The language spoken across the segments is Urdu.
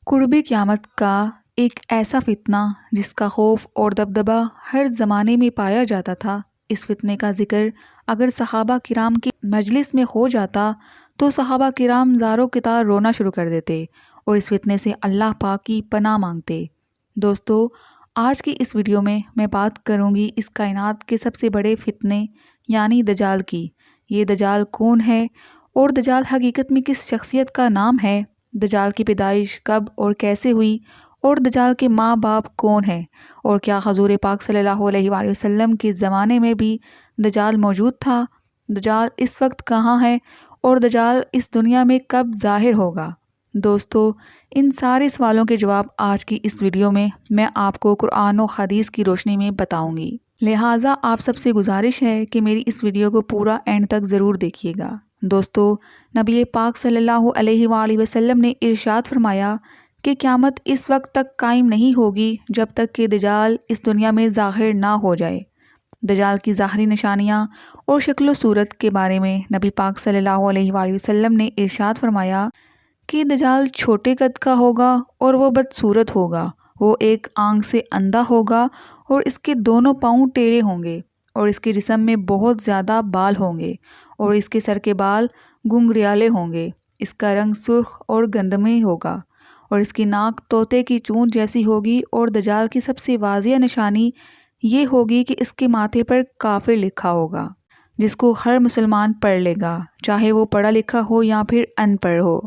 قرب قیامت کا ایک ایسا فتنہ جس کا خوف اور دبدبہ ہر زمانے میں پایا جاتا تھا۔ اس فتنے کا ذکر اگر صحابہ کرام کی مجلس میں ہو جاتا تو صحابہ کرام زاروں قطار رونا شروع کر دیتے اور اس فتنے سے اللہ پاک کی پناہ مانگتے۔ دوستو، آج کی اس ویڈیو میں بات کروں گی اس کائنات کے سب سے بڑے فتنے یعنی دجال کی۔ یہ دجال کون ہے اور دجال حقیقت میں کس شخصیت کا نام ہے؟ دجال کی پیدائش کب اور کیسے ہوئی اور دجال کے ماں باپ کون ہیں؟ اور کیا حضور پاک صلی اللہ علیہ وآلہ وسلم کے زمانے میں بھی دجال موجود تھا؟ دجال اس وقت کہاں ہے اور دجال اس دنیا میں کب ظاہر ہوگا؟ دوستو، ان سارے سوالوں کے جواب آج کی اس ویڈیو میں آپ کو قرآن و حدیث کی روشنی میں بتاؤں گی، لہٰذا آپ سب سے گزارش ہے کہ میری اس ویڈیو کو پورا اینڈ تک ضرور دیکھیے گا۔ دوستو، نبی پاک صلی اللہ علیہ وآلہ وسلم نے ارشاد فرمایا کہ قیامت اس وقت تک قائم نہیں ہوگی جب تک کہ دجال اس دنیا میں ظاہر نہ ہو جائے۔ دجال کی ظاہری نشانیاں اور شکل و صورت کے بارے میں نبی پاک صلی اللہ علیہ وآلہ وسلم نے ارشاد فرمایا کہ دجال چھوٹے قد کا ہوگا اور وہ بدصورت ہوگا، وہ ایک آنکھ سے اندھا ہوگا اور اس کے دونوں پاؤں ٹیڑھے ہوں گے اور اس کے جسم میں بہت زیادہ بال ہوں گے اور اس کے سر کے بال گنگریالے ہوں گے، اس کا رنگ سرخ اور گندمی ہوگا اور اس کی ناک طوطے کی چونچ جیسی ہوگی۔ اور دجال کی سب سے واضح نشانی یہ ہوگی کہ اس کے ماتھے پر کافر لکھا ہوگا، جس کو ہر مسلمان پڑھ لے گا، چاہے وہ پڑھا لکھا ہو یا پھر ان پڑھ ہو،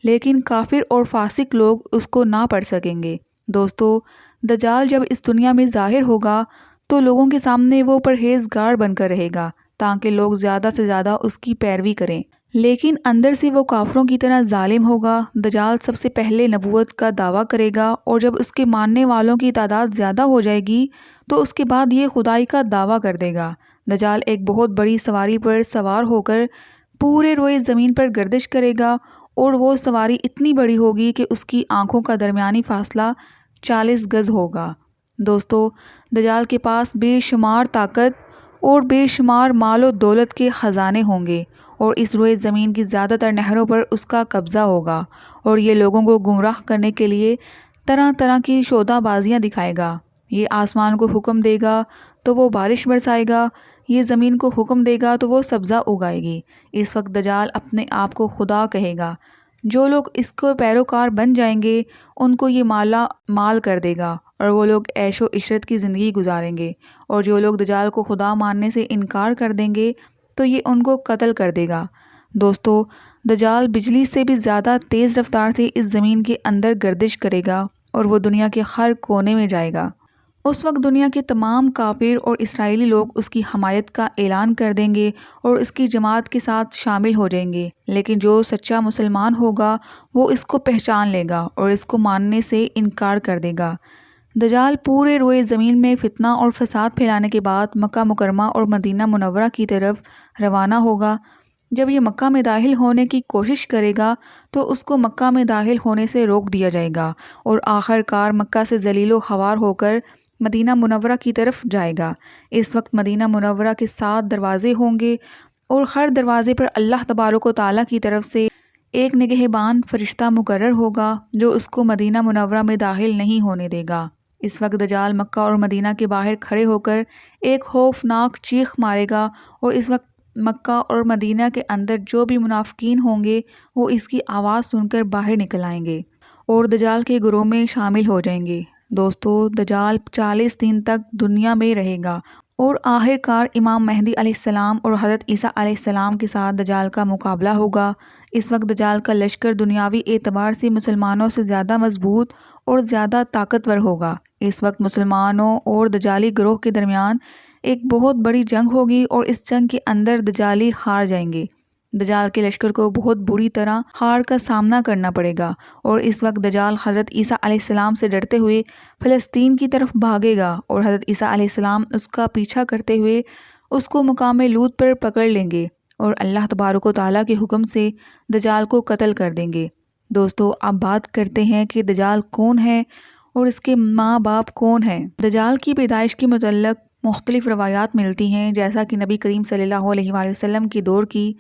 لیکن کافر اور فاسق لوگ اس کو نہ پڑھ سکیں گے۔ دوستو، دجال جب اس دنیا میں ظاہر ہوگا تو لوگوں کے سامنے وہ پرہیزگار بن کر رہے گا تاکہ لوگ زیادہ سے زیادہ اس کی پیروی کریں، لیکن اندر سے وہ کافروں کی طرح ظالم ہوگا۔ دجال سب سے پہلے نبوت کا دعویٰ کرے گا اور جب اس کے ماننے والوں کی تعداد زیادہ ہو جائے گی تو اس کے بعد یہ خدائی کا دعویٰ کر دے گا۔ دجال ایک بہت بڑی سواری پر سوار ہو کر پورے روئے زمین پر گردش کرے گا اور وہ سواری اتنی بڑی ہوگی کہ اس کی آنکھوں کا درمیانی فاصلہ 40 گز ہوگا۔ دوستو، دجال کے پاس بے شمار طاقت اور بے شمار مال و دولت کے خزانے ہوں گے اور اس روئے زمین کی زیادہ تر نہروں پر اس کا قبضہ ہوگا اور یہ لوگوں کو گمراہ کرنے کے لیے طرح طرح کی شودہ بازیاں دکھائے گا۔ یہ آسمان کو حکم دے گا تو وہ بارش برسائے گا، یہ زمین کو حکم دے گا تو وہ سبزہ اگائے گی۔ اس وقت دجال اپنے آپ کو خدا کہے گا۔ جو لوگ اس کو پیروکار بن جائیں گے ان کو یہ مالا مال کر دے گا اور وہ لوگ عیش و عشرت کی زندگی گزاریں گے، اور جو لوگ دجال کو خدا ماننے سے انکار کر دیں گے تو یہ ان کو قتل کر دے گا۔ دوستو، دجال بجلی سے بھی زیادہ تیز رفتار سے اس زمین کے اندر گردش کرے گا اور وہ دنیا کے ہر کونے میں جائے گا۔ اس وقت دنیا کے تمام کافر اور اسرائیلی لوگ اس کی حمایت کا اعلان کر دیں گے اور اس کی جماعت کے ساتھ شامل ہو جائیں گے، لیکن جو سچا مسلمان ہوگا وہ اس کو پہچان لے گا اور اس کو ماننے سے انکار کر دے گا۔ دجال پورے روئے زمین میں فتنہ اور فساد پھیلانے کے بعد مکہ مکرمہ اور مدینہ منورہ کی طرف روانہ ہوگا۔ جب یہ مکہ میں داخل ہونے کی کوشش کرے گا تو اس کو مکہ میں داخل ہونے سے روک دیا جائے گا اور آخر کار مکہ سے ذلیل و خوار ہو کر مدینہ منورہ کی طرف جائے گا۔ اس وقت مدینہ منورہ کے 7 دروازے ہوں گے اور ہر دروازے پر اللہ تبارک و تعالیٰ کی طرف سے ایک نگہبان فرشتہ مقرر ہوگا جو اس کو مدینہ منورہ میں داخل نہیں ہونے دے گا۔ اس وقت دجال مکہ اور مدینہ کے باہر کھڑے ہو کر ایک خوفناک چیخ مارے گا اور اس وقت مکہ اور مدینہ کے اندر جو بھی منافقین ہوں گے وہ اس کی آواز سن کر باہر نکل آئیں گے اور دجال کے گروہ میں شامل ہو جائیں گے۔ دوستو، دجال 40 دن تک دنیا میں رہے گا اور آخر کار امام مہدی علیہ السلام اور حضرت عیسیٰ علیہ السلام کے ساتھ دجال کا مقابلہ ہوگا۔ اس وقت دجال کا لشکر دنیاوی اعتبار سے مسلمانوں سے زیادہ مضبوط اور زیادہ طاقتور ہوگا۔ اس وقت مسلمانوں اور دجالی گروہ کے درمیان ایک بہت بڑی جنگ ہوگی اور اس جنگ کے اندر دجالی ہار جائیں گے۔ دجال کے لشکر کو بہت بری طرح ہار کا سامنا کرنا پڑے گا اور اس وقت دجال حضرت عیسیٰ علیہ السلام سے ڈرتے ہوئے فلسطین کی طرف بھاگے گا اور حضرت عیسیٰ علیہ السلام اس کا پیچھا کرتے ہوئے اس کو مقام لوط پر پکڑ لیں گے اور اللہ تبارک و تعالیٰ کے حکم سے دجال کو قتل کر دیں گے۔ دوستو، اب بات کرتے ہیں کہ دجال کون ہے اور اس کے ماں باپ کون ہیں۔ دجال کی پیدائش کے متعلق مختلف روایات ملتی ہیں، جیسا کہ نبی کریم صلی اللہ علیہ وآلہ وسلم کے دور کی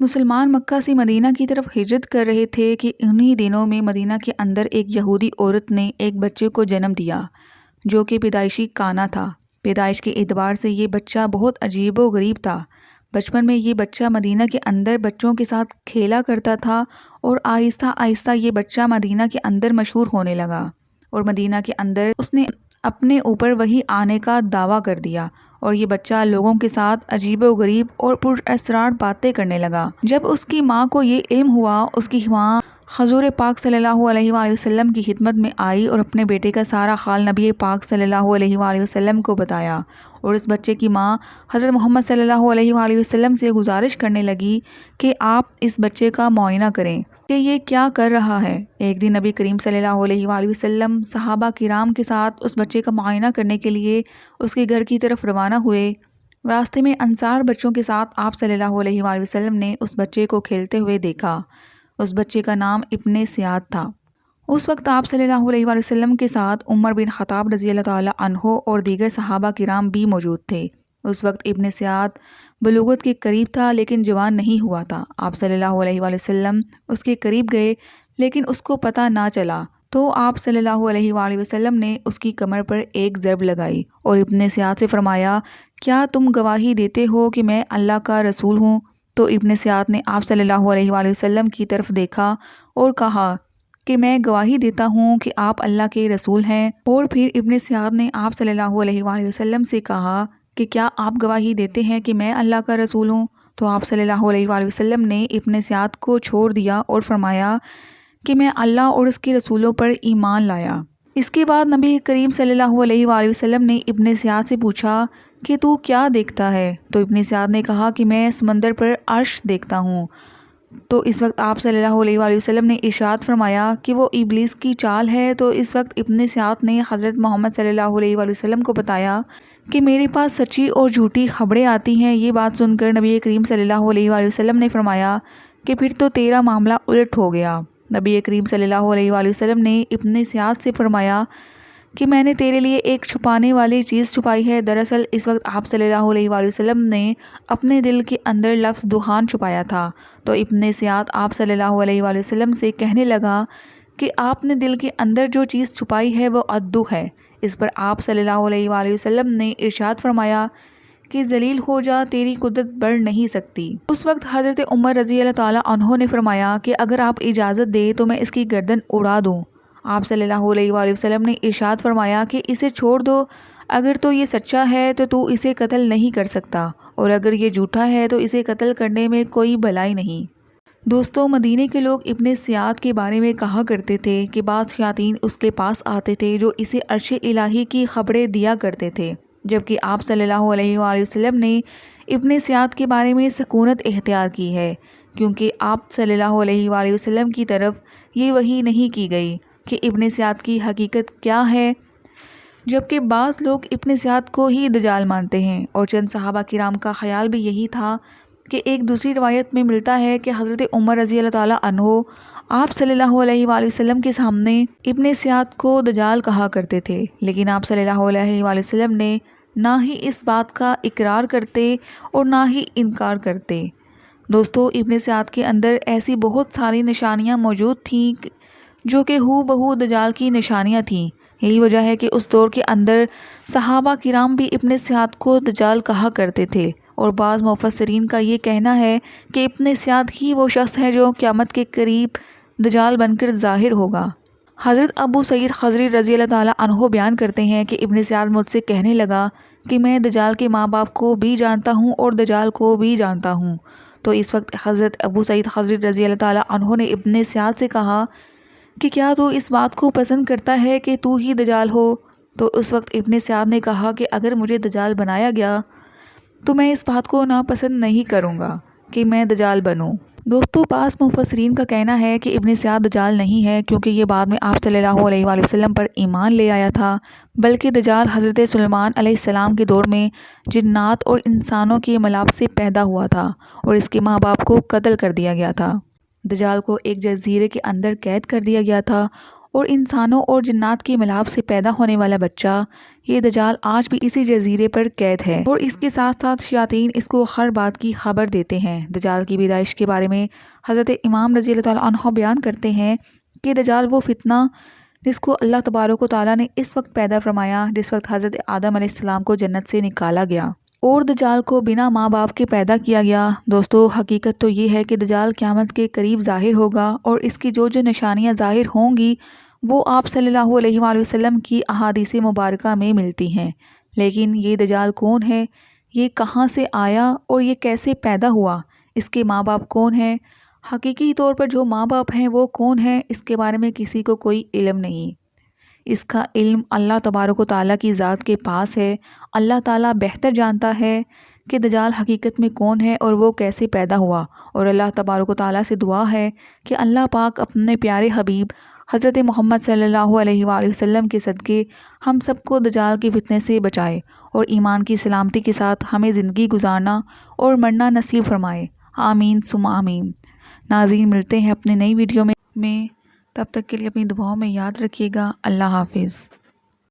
مسلمان مکہ سے مدینہ کی طرف ہجرت کر رہے تھے کہ انہی دنوں میں مدینہ کے اندر ایک یہودی عورت نے ایک بچے کو جنم دیا جو کہ پیدائشی کانا تھا۔ پیدائش کے اعتبار سے یہ بچہ بہت عجیب و غریب تھا۔ بچپن میں یہ بچہ مدینہ کے اندر بچوں کے ساتھ کھیلا کرتا تھا اور آہستہ آہستہ یہ بچہ مدینہ کے اندر مشہور ہونے لگا اور مدینہ کے اندر اس نے اپنے اوپر وہی آنے کا دعویٰ کر دیا اور یہ بچہ لوگوں کے ساتھ عجیب و غریب اور پر اسرار باتیں کرنے لگا۔ جب اس کی ماں کو یہ علم ہوا، اس کی ماں حضور پاک صلی اللہ علیہ وآلہ وسلم کی خدمت میں آئی اور اپنے بیٹے کا سارا حال نبی پاک صلی اللہ علیہ وآلہ وسلم کو بتایا، اور اس بچے کی ماں حضرت محمد صلی اللہ علیہ وآلہ وسلم سے گزارش کرنے لگی کہ آپ اس بچے کا معائنہ کریں کہ یہ کیا کر رہا ہے۔ ایک دن نبی کریم صلی اللہ علیہ وآلہ وسلم صحابہ کرام کے ساتھ اس بچے کا معائنہ کرنے کے لیے اس کے گھر کی طرف روانہ ہوئے۔ راستے میں انصار بچوں کے ساتھ آپ صلی اللہ علیہ وآلہ وسلم نے اس بچے کو کھیلتے ہوئے دیکھا۔ اس بچے کا نام ابن سیاد تھا۔ اس وقت آپ صلی اللہ علیہ وآلہ وسلم کے ساتھ عمر بن خطاب رضی اللہ تعالی عنہ اور دیگر صحابہ کرام بھی موجود تھے۔ اس وقت ابن سیاد بلوغت کے قریب تھا لیکن جوان نہیں ہوا تھا۔ آپ صلی اللہ علیہ وآلہ وسلم اس کے قریب گئے لیکن اس کو پتہ نہ چلا تو آپ صلی اللہ علیہ وآلہ وسلم نے اس کی کمر پر ایک ضرب لگائی اور ابن سیاد سے فرمایا، کیا تم گواہی دیتے ہو کہ میں اللہ کا رسول ہوں؟ تو ابن سیاد نے آپ صلی اللہ علیہ وآلہ وسلم کی طرف دیکھا اور کہا کہ میں گواہی دیتا ہوں کہ آپ اللہ کے رسول ہیں۔ اور پھر ابن سیاد نے آپ صلی اللہ علیہ وآلہ وسلم سے کہا کہ کیا آپ گواہی دیتے ہیں کہ میں اللہ کا رسول ہوں؟ تو آپ صلی اللہ علیہ وآلہ وسلم نے ابن سیاد کو چھوڑ دیا اور فرمایا کہ میں اللہ اور اس کے رسولوں پر ایمان لایا۔ اس کے بعد نبی کریم صلی اللہ علیہ وآلہ وسلم نے ابن سیاد سے پوچھا کہ تو کیا دیکھتا ہے؟ تو ابن سیاد نے کہا کہ میں سمندر پر عرش دیکھتا ہوں۔ تو اس وقت آپ صلی اللہ علیہ وآلہ وسلم نے ارشاد فرمایا کہ وہ ابلیس کی چال ہے۔ تو اس وقت ابن سیاد نے حضرت محمد صلی اللہ علیہ وآلہ وسلم کو بتایا کہ میرے پاس سچی اور جھوٹی خبریں آتی ہیں۔ یہ بات سن کر نبی کریم صلی اللہ علیہ وآلہ وسلم نے فرمایا کہ پھر تو تیرا معاملہ الٹ ہو گیا۔ نبی کریم صلی اللہ علیہ وآلہ وسلم نے ابن سیاد سے فرمایا کہ میں نے تیرے لیے ایک چھپانے والی چیز چھپائی ہے۔ دراصل اس وقت آپ صلی اللہ علیہ وآلہ وسلم نے اپنے دل کے اندر لفظ دخان چھپایا تھا۔ تو ابن سیاد آپ صلی اللہ علیہ وآلہ وسلم سے کہنے لگا کہ آپ نے دل کے اندر جو چیز چھپائی ہے وہ عدو ہے۔ اس پر آپ صلی اللہ علیہ وآلہ وسلم نے ارشاد فرمایا کہ ذلیل ہو جا، تیری قدرت بڑھ نہیں سکتی۔ اس وقت حضرت عمر رضی اللہ تعالی عنہ نے فرمایا کہ اگر آپ اجازت دیں تو میں اس کی گردن اڑا دوں۔ آپ صلی اللہ علیہ وآلہ وسلم نے ارشاد فرمایا کہ اسے چھوڑ دو، اگر تو یہ سچا ہے تو اسے قتل نہیں کر سکتا، اور اگر یہ جھوٹا ہے تو اسے قتل کرنے میں کوئی بھلائی نہیں۔ دوستو، مدینے کے لوگ ابن سیاد کے بارے میں کہا کرتے تھے کہ بعض شیاطین اس کے پاس آتے تھے جو اسے عرش الہی کی خبریں دیا کرتے تھے، جبکہ آپ صلی اللہ علیہ وآلہ وسلم نے ابن سیاد کے بارے میں سکونت اختیار کی ہے، کیونکہ آپ صلی اللہ علیہ وآلہ وسلم کی طرف یہ وحی نہیں کی گئی کہ ابن سیاد کی حقیقت کیا ہے، جبکہ بعض لوگ ابن سیاد کو ہی دجال مانتے ہیں، اور چند صحابہ کرام کا خیال بھی یہی تھا کہ ایک دوسری روایت میں ملتا ہے کہ حضرت عمر رضی اللہ تعالی عنہ آپ صلی اللہ علیہ وآلہ وسلم کے سامنے ابن سیاد کو دجال کہا کرتے تھے، لیکن آپ صلی اللہ علیہ وآلہ وسلم نے نہ ہی اس بات کا اقرار کرتے اور نہ ہی انکار کرتے۔ دوستو، ابن سیاد کے اندر ایسی بہت ساری نشانیاں موجود تھیں جو کہ ہو بہو دجال کی نشانیاں تھیں۔ یہی وجہ ہے کہ اس دور کے اندر صحابہ کرام بھی ابن سیاد کو دجال کہا کرتے تھے، اور بعض مفسرین کا یہ کہنا ہے کہ ابن سیاد ہی وہ شخص ہے جو قیامت کے قریب دجال بن کر ظاہر ہوگا۔ حضرت ابو سعید خضری رضی اللہ تعالی عنہ بیان کرتے ہیں کہ ابن سیاد مجھ سے کہنے لگا کہ میں دجال کے ماں باپ کو بھی جانتا ہوں اور دجال کو بھی جانتا ہوں۔ تو اس وقت حضرت ابو سعید خضری رضی اللہ تعالی عنہ نے ابن سیاد سے کہا کہ کیا تو اس بات کو پسند کرتا ہے کہ تو ہی دجال ہو؟ تو اس وقت ابن سیاد نے کہا کہ اگر مجھے دجال بنایا گیا تو میں اس بات کو ناپسند نہیں کروں گا کہ میں دجال بنوں۔ دوستو، بعض مفسرین کا کہنا ہے کہ ابن سیاد دجال نہیں ہے، کیونکہ یہ بعد میں آپ صلی اللہ علیہ وآلہ وسلم پر ایمان لے آیا تھا، بلکہ دجال حضرت سلیمان علیہ السلام کے دور میں جنات اور انسانوں کے ملاپ سے پیدا ہوا تھا اور اس کے ماں باپ کو قتل کر دیا گیا تھا۔ دجال کو ایک جزیرے کے اندر قید کر دیا گیا تھا اور انسانوں اور جنات کی ملاپ سے پیدا ہونے والا بچہ، یہ دجال آج بھی اسی جزیرے پر قید ہے، اور اس کے ساتھ ساتھ شیاطین اس کو ہر بات کی خبر دیتے ہیں۔ دجال کی پیدائش کے بارے میں حضرت امام رضی اللہ تعالیٰ عنہ بیان کرتے ہیں کہ دجال وہ فتنہ جس کو اللہ تبارک و تعالیٰ نے اس وقت پیدا فرمایا جس وقت حضرت آدم علیہ السلام کو جنت سے نکالا گیا، اور دجال کو بنا ماں باپ کے پیدا کیا گیا۔ دوستو، حقیقت تو یہ ہے کہ دجال قیامت کے قریب ظاہر ہوگا، اور اس کی جو نشانیاں ظاہر ہوں گی وہ آپ صلی اللہ علیہ وآلہ وسلم کی احادیث مبارکہ میں ملتی ہیں۔ لیکن یہ دجال کون ہے، یہ کہاں سے آیا اور یہ کیسے پیدا ہوا، اس کے ماں باپ کون ہیں، حقیقی طور پر جو ماں باپ ہیں وہ کون ہیں، اس کے بارے میں کسی کو کوئی علم نہیں۔ اس کا علم اللہ تبارک و تعالیٰ کی ذات کے پاس ہے۔ اللہ تعالیٰ بہتر جانتا ہے کہ دجال حقیقت میں کون ہے اور وہ کیسے پیدا ہوا، اور اللہ تبارک و تعالیٰ سے دعا ہے کہ اللہ پاک اپنے پیارے حبیب حضرت محمد صلی اللہ علیہ وآلہ وسلم کے صدقے ہم سب کو دجال کے فتنے سے بچائے، اور ایمان کی سلامتی کے ساتھ ہمیں زندگی گزارنا اور مرنا نصیب فرمائے۔ آمین ثم آمین۔ ناظرین، ملتے ہیں اپنے نئی ویڈیو میں، تب تک کے لیے اپنی دعاؤں میں یاد رکھیے گا۔ اللہ حافظ۔